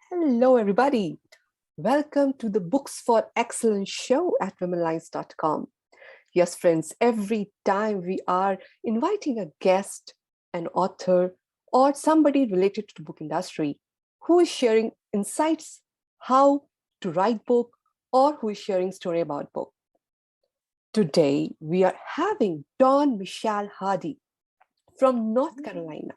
Hello, everybody. Welcome to the Books for Excellence show at Womenlines.com. Yes, friends, every time we are inviting a guest, an author, or somebody related to the book industry who is sharing insights, how to write book, or who is sharing story about book. Today, we are having Dawn Michelle Hardy from North Carolina.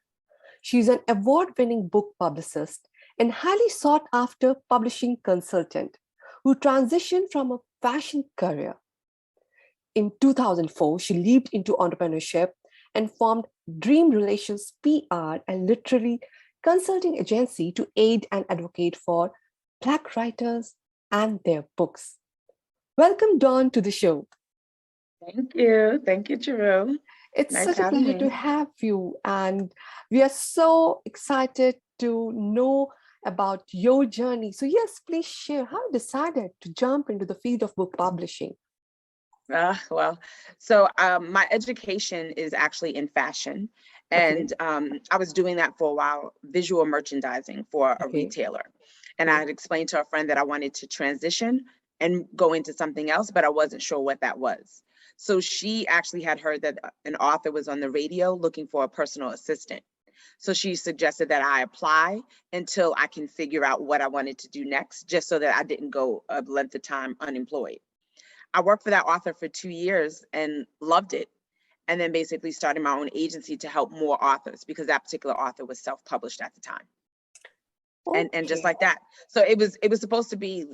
She's an award-winning book publicist and highly sought-after publishing consultant who transitioned from a fashion career. In 2004, she leaped into entrepreneurship and formed Dream Relations PR and literary consulting agency to aid and advocate for Black writers and their books. Welcome, Dawn, to the show. Thank you. Thank you, Charu. It's Nice such a having pleasure to me. have you, and we are so excited to know about your journey. So, yes, please share how you decided to jump into the field of book publishing. My education is actually in fashion, and I was doing that for a while, visual merchandising for a retailer. And I had explained to a friend that I wanted to transition and go into something else, but I wasn't sure what that was. So she actually had heard that an author was on the radio looking for a personal assistant. So she suggested that I apply until I can figure out what I wanted to do next, just so that I didn't go a length of time unemployed. I worked for that author for 2 years and loved it. And then basically started my own agency to help more authors because that particular author was self-published at the time. And just like that. So it was supposed to be,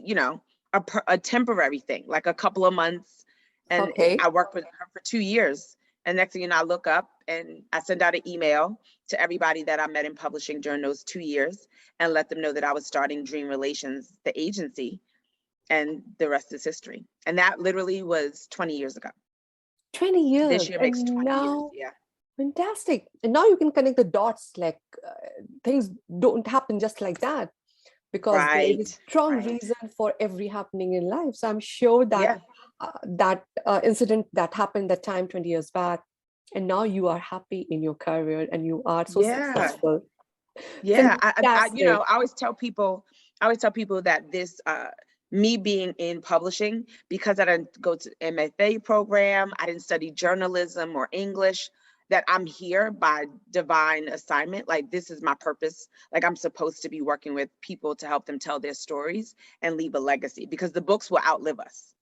a temporary thing, like a couple of months. And I worked with her for 2 years. And next thing you know, I look up and I send out an email to everybody that I met in publishing during those 2 years and let them know that I was starting Dream Relations, the agency, and the rest is history. And that literally was 20 years ago. 20 years. This year makes 20 years, yeah. Fantastic. And now you can connect the dots, like things don't happen just like that, because there is a strong reason for every happening in life. So I'm sure that that incident that happened that time 20 years back, and now you are happy in your career and you are so successful. Yeah, I always tell people that this me being in publishing, because I didn't go to MFA program, I didn't study journalism or English, that I'm here by divine assignment. Like, this is my purpose. Like, I'm supposed to be working with people to help them tell their stories and leave a legacy, because the books will outlive us.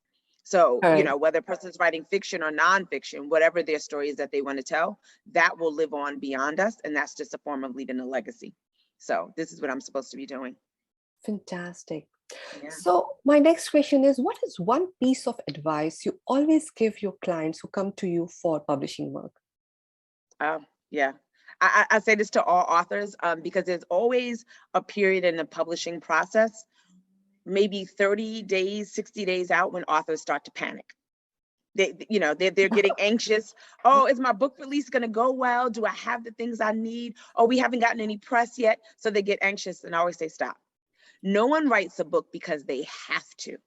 So, whether a person's writing fiction or nonfiction, whatever their story is that they want to tell, that will live on beyond us. And that's just a form of leaving a legacy. So this is what I'm supposed to be doing. Fantastic. Yeah. So my next question is, what is one piece of advice you always give your clients who come to you for publishing work? I say this to all authors because there's always a period in the publishing process, maybe 30 days, 60 days out, when authors start to panic. They're getting anxious. Oh, is my book release going to go well? Do I have the things I need? Oh, we haven't gotten any press yet. So they get anxious, and I always say, stop. No one writes a book because they have to.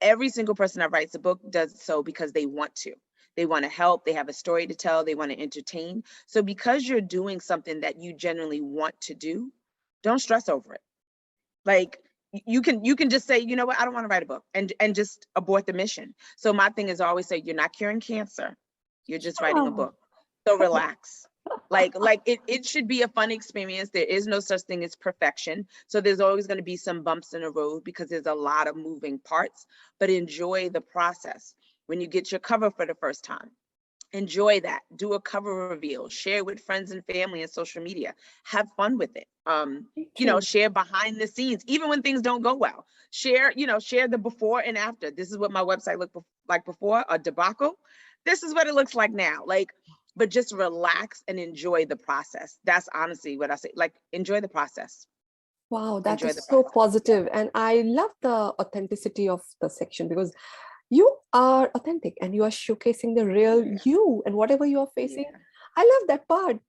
Every single person that writes a book does so because they want to. They want to help. They have a story to tell. They want to entertain. So because you're doing something that you genuinely want to do, don't stress over it. Like, you can just say, you know what, I don't want to write a book, and just abort the mission. So my thing is always say, you're not curing cancer. You're just writing a book. So relax. Like it should be a fun experience. There is no such thing as perfection. So there's always going to be some bumps in the road because there's a lot of moving parts, but enjoy the process. When you get your cover for the first time, enjoy that. Do a cover reveal, share with friends and family and social media. Have fun with it. Share behind the scenes, even when things don't go well. Share the before and after. This is what my website looked like before a debacle. This is what it looks like now. But just relax and enjoy the process. That's honestly what I say. Like, enjoy the process. Wow, that is so positive. And I love the authenticity of the section, because you are authentic and you are showcasing the real you and whatever you are facing. I love that part.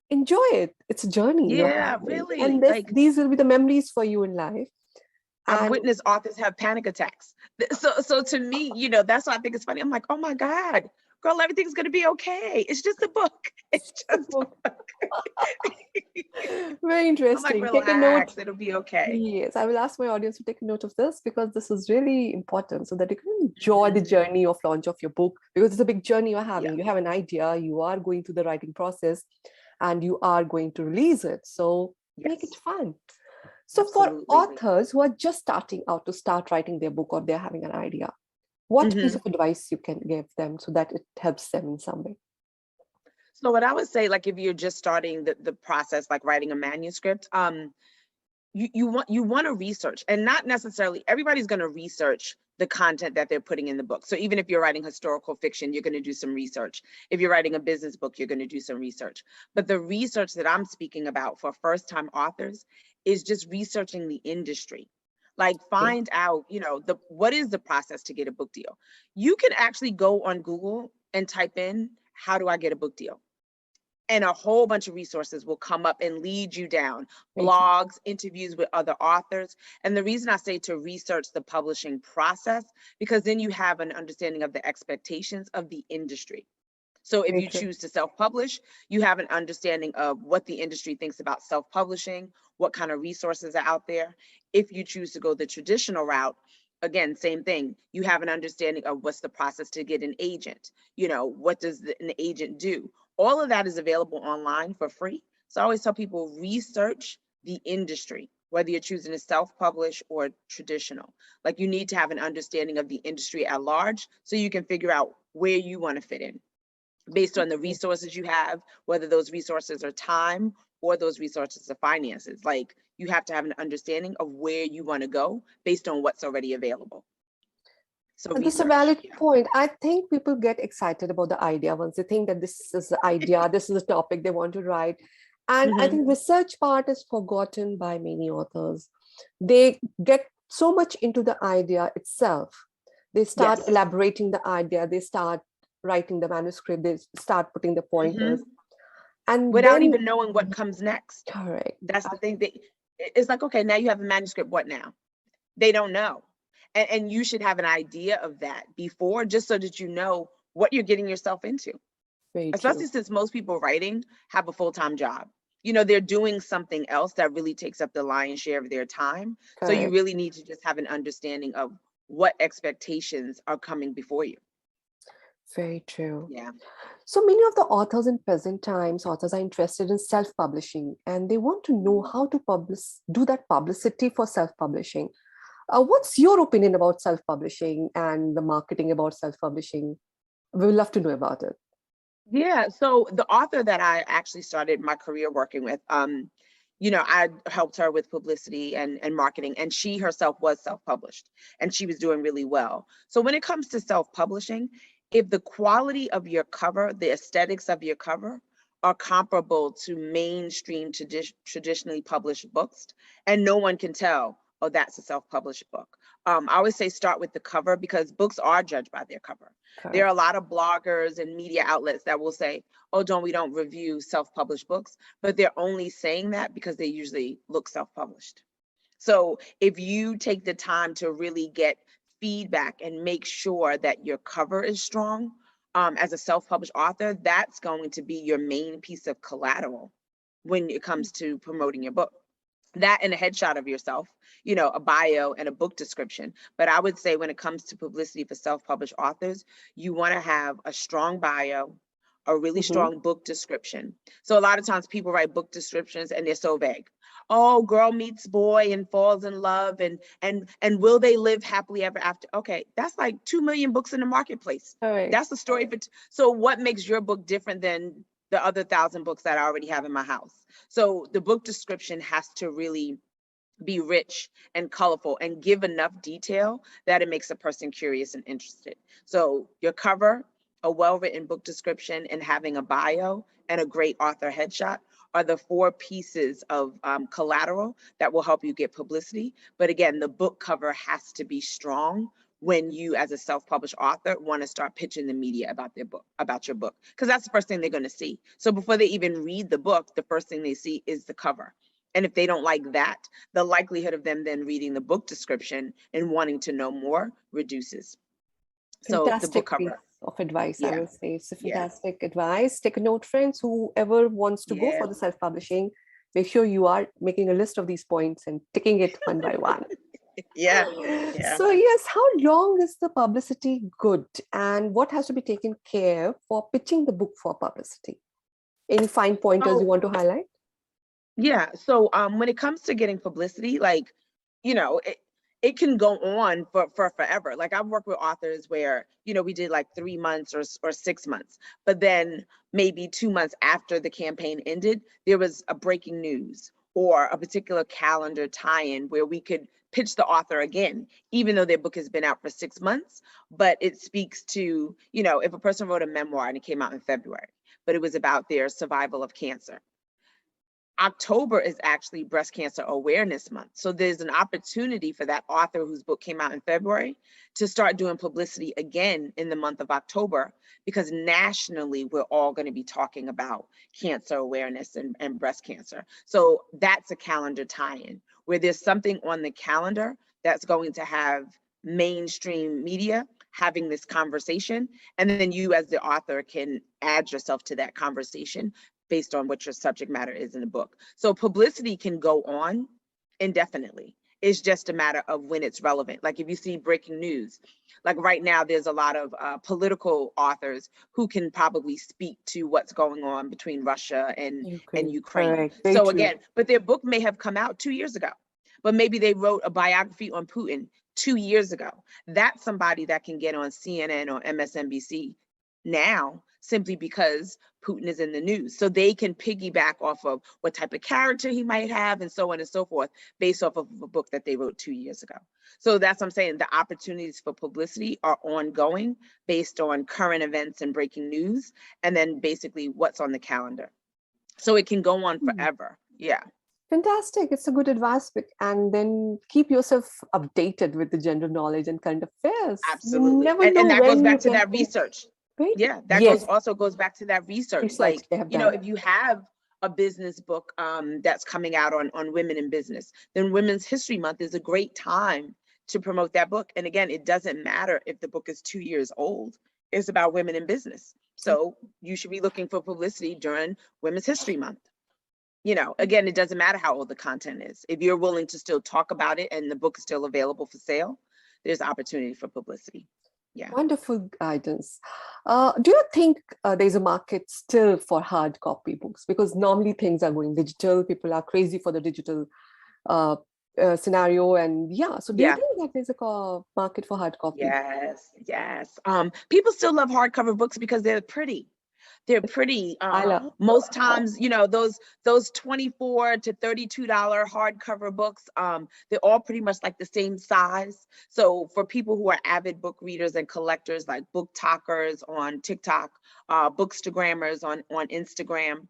Enjoy it. It's a journey. Yeah, really. And these will be the memories for you in life. I've witnessed authors have panic attacks. So to me, that's why I think it's funny. I'm like, oh my God, girl, everything's going to be okay. It's just a book. It's just a book. Very I'm interesting. like, Take a note. relax, it'll be okay. Yes, I will ask my audience to take a note of this because this is really important so that you can enjoy the journey of launch of your book, because it's a big journey you're having. Yeah. You have an idea, you are going through the writing process, and you are going to release it. So make it Yes, fun. So for absolutely. authors who are just starting out to start writing their book, or they're having an idea, what piece of advice you can give them so that it helps them in some way? So what I would say, like if you're just starting the process, like writing a manuscript, you want to research, and not necessarily everybody's going to research the content that they're putting in the book. So even if you're writing historical fiction, you're going to do some research. If you're writing a business book, you're going to do some research. But the research that I'm speaking about for first-time authors is just researching the industry. Like Okay. find out, what is the process to get a book deal? You can actually go on Google and type in, how do I get a book deal? And a whole bunch of resources will come up and lead you down, Very true. blogs, interviews with other authors. And the reason I say to research the publishing process, because then you have an understanding of the expectations of the industry. So if Very you true. choose to self-publish, you have an understanding of what the industry thinks about self-publishing, what kind of resources are out there. If you choose to go the traditional route, again, same thing. You have an understanding of what's the process to get an agent. What does an agent do? All of that is available online for free. So I always tell people, research the industry, whether you're choosing to self-publish or traditional. Like you need to have an understanding of the industry at large so you can figure out where you want to fit in based on the Okay. resources you have, whether those resources are time or those resources are finances. Like you have to have an understanding of where you want to go based on what's already available. So And this is a research, valid yeah. point. I think people get excited about the idea once they think that this is the idea, this is the topic they want to write. And I think research part is forgotten by many authors. They get so much into the idea itself. They start Yes. elaborating the idea, they start writing the manuscript, they start putting the pointers. And Without then, even knowing what comes next. correct. That's the thing. It's like, okay, now you have a manuscript. What now? They don't know. And you should have an idea of that before, just so that you know what you're getting yourself into. Very Especially true. since most people writing have a full-time job. They're doing something else that really takes up the lion's share of their time. So you Correct. really need to just have an understanding of what expectations are coming before you. Very true. Yeah. So many of the authors in present times, authors are interested in self-publishing and they want to know how to do that publicity for self-publishing. What's your opinion about self-publishing and the marketing about self-publishing? We would love to know about it. Yeah. So the author that I actually started my career working with, I helped her with publicity and marketing, and she herself was self-published and she was doing really well. So when it comes to self-publishing, if the quality of your cover, the aesthetics of your cover are comparable to mainstream traditionally published books, and no one can tell, oh, that's a self-published book. I always say start with the cover because books are judged by their cover. There are a Correct. lot of bloggers and media outlets that will say, oh, we don't review self-published books, but they're only saying that because they usually look self-published. So if you take the time to really get feedback and make sure that your cover is strong, as a self-published author, that's going to be your main piece of collateral when it comes to promoting your book. That and a headshot of yourself, a bio and a book description. But I would say when it comes to publicity for self-published authors, you want to have a strong bio, a really Mhm. strong book description. So a lot of times people write book descriptions and they're so vague. Oh, girl meets boy and falls in love and will they live happily ever after? Okay, that's like 2 million books in the marketplace. Correct. That's the story for so what makes your book different than the other 1,000 books that I already have in my house? So the book description has to really be rich and colorful and give enough detail that it makes a person curious and interested. So your cover, a well-written book description, and having a bio and a great author headshot are the 4 pieces of collateral that will help you get publicity. But again, the book cover has to be strong when you, as a self-published author, want to start pitching the media about their book, about your book, because that's the first thing they're going to see. So before they even read the book, the first thing they see is the cover. And if they don't like that, the likelihood of them then reading the book description and wanting to know more reduces. So the book Fantastic piece cover. of advice, I Yeah, will say. It's a yeah, fantastic advice. Take a note, friends. Whoever wants to go yeah, for the self-publishing, make sure you are making a list of these points and ticking it one by one. yeah, yeah. So yes, how long is the publicity good, and what has to be taken care for pitching the book for publicity? Any fine pointers you So want to highlight? yeah, so when it comes to getting publicity, like, it can go on for forever. Like I've worked with authors where, we did like 3 months or 6 months, but then maybe 2 months after the campaign ended, there was a breaking news or a particular calendar tie-in where we could pitch the author again, even though their book has been out for 6 months. But it speaks to, if a person wrote a memoir and it came out in February, but it was about their survival of cancer. October is actually Breast Cancer Awareness Month. So there's an opportunity for that author whose book came out in February to start doing publicity again in the month of October, because nationally, we're all going to be talking about cancer awareness and breast cancer. So that's a calendar tie-in where there's something on the calendar that's going to have mainstream media having this conversation. And then you as the author can add yourself to that conversation based on what your subject matter is in the book. So publicity can go on indefinitely. It's just a matter of when it's relevant. Like if you see breaking news, like right now, there's a lot of political authors who can probably speak to what's going on between Russia and Ukraine. Ukraine. Correct. Very So true. again, but their book may have come out 2 years ago, but maybe they wrote a biography on Putin 2 years ago. That's somebody that can get on CNN or MSNBC now simply because Putin is in the news. So they can piggyback off of what type of character he might have and so on and so forth based off of a book that they wrote 2 years ago. So that's what I'm saying. The opportunities for publicity are ongoing based on current events and breaking news, and then basically what's on the calendar. So it can go on forever. Yeah. Fantastic. It's a good advice. And then keep yourself updated with the general knowledge and current affairs. You Absolutely. never And know that goes when back you to can that pitch, research. right? Yeah, that Yes, goes back to that research. research Like, they have done. if you have a business book that's coming out on women in business, then Women's History Month is a great time to promote that book. And again, it doesn't matter if the book is 2 years old. It's about women in business. So you should be looking for publicity during Women's History Month. Again, it doesn't matter how old the content is. If you're willing to still talk about it and the book is still available for sale, there's opportunity for publicity. Yeah. Wonderful guidance. Do you think there's a market still for hard copy books? Because normally things are going digital. People are crazy for the digital uh, scenario. And yeah, so do you Yeah. think that there's a market for hard copy? Yes. Yes. People still love hardcover books because they're pretty. They're pretty. I love. Most times, those $24 to $32 hardcover books, they're all pretty much like the same size. So for people who are avid book readers and collectors, like book talkers on TikTok, bookstagrammers on Instagram,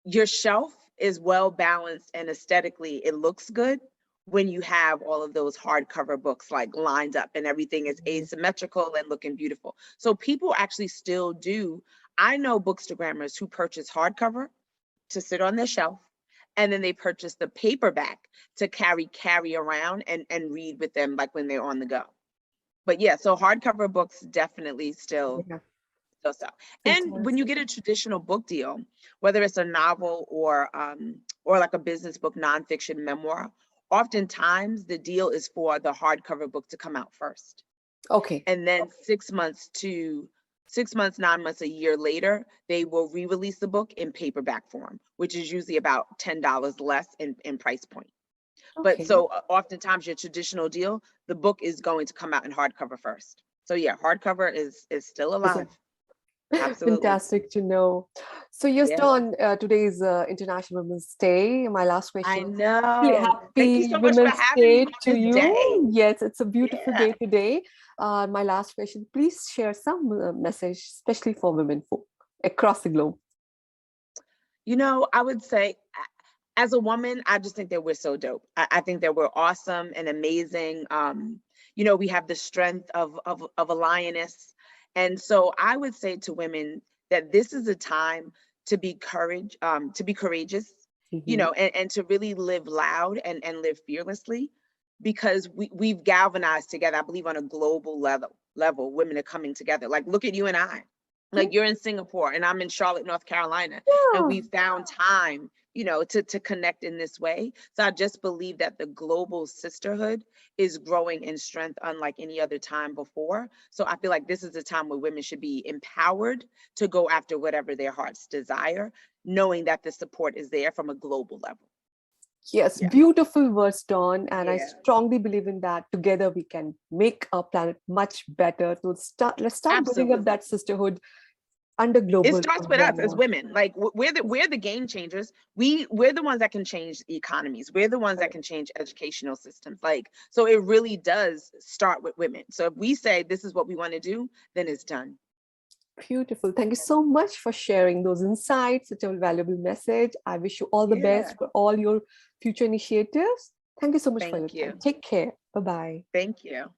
your shelf is well balanced and aesthetically it looks good when you have all of those hardcover books like lined up and everything is asymmetrical and looking beautiful. So people actually still do. I know bookstagrammers who purchase hardcover to sit on their shelf, and then they purchase the paperback to carry around and read with them, like when they're on the go. But yeah, so hardcover books definitely still Yeah, sell. And when you get a traditional book deal, whether it's a novel or like a business book, nonfiction memoir, oftentimes the deal is for the hardcover book to come out first. okay. And then 9 months, a year later, they will re-release the book in paperback form, which is usually about $10 less in price point. But Okay. so oftentimes your traditional deal, the book is going to come out in hardcover first. So yeah, hardcover is still alive. Absolutely. Fantastic to know. So yes, Yeah. Dawn, today's International Women's Day. My last I question. know. Thank you Happy so much for Women's having me Day on to this day. you. Yes, it's a beautiful Yeah. day today. My last question, please share some message, especially for women folk across the globe. I would say, as a woman, I just think that we're so dope. I think that we're awesome and amazing. We have the strength of a lioness. And so I would say to women that this is a time to be courageous, and to really live loud and live fearlessly, because we've galvanized together, I believe, on a global level. level, women are coming together. Like, look at you and I. Like, you're in Singapore and I'm in Charlotte, North Carolina, and we found time, you know, to connect in this way. So I just believe that the global sisterhood is growing in strength unlike any other time before. So I feel like this is a time where women should be empowered to go after whatever their hearts desire, knowing that the support is there from a global level. Yes, Yeah. beautiful words, Dawn. And I Yeah. strongly believe in that. Together we can make our planet much better. So let's start building up Absolutely. that sisterhood under global It starts with us as umbrella. women. Like, we're the game changers. We're the ones that can change economies. We're the ones that can change educational systems. Like, so it really does start with women. So if we say this is what we want to do, then it's done. Beautiful. Thank you so much for sharing those insights, such a valuable message. I wish you all the best for all your future initiatives. Thank you so much for your Thank you. time. Take care. Bye-bye. Thank you.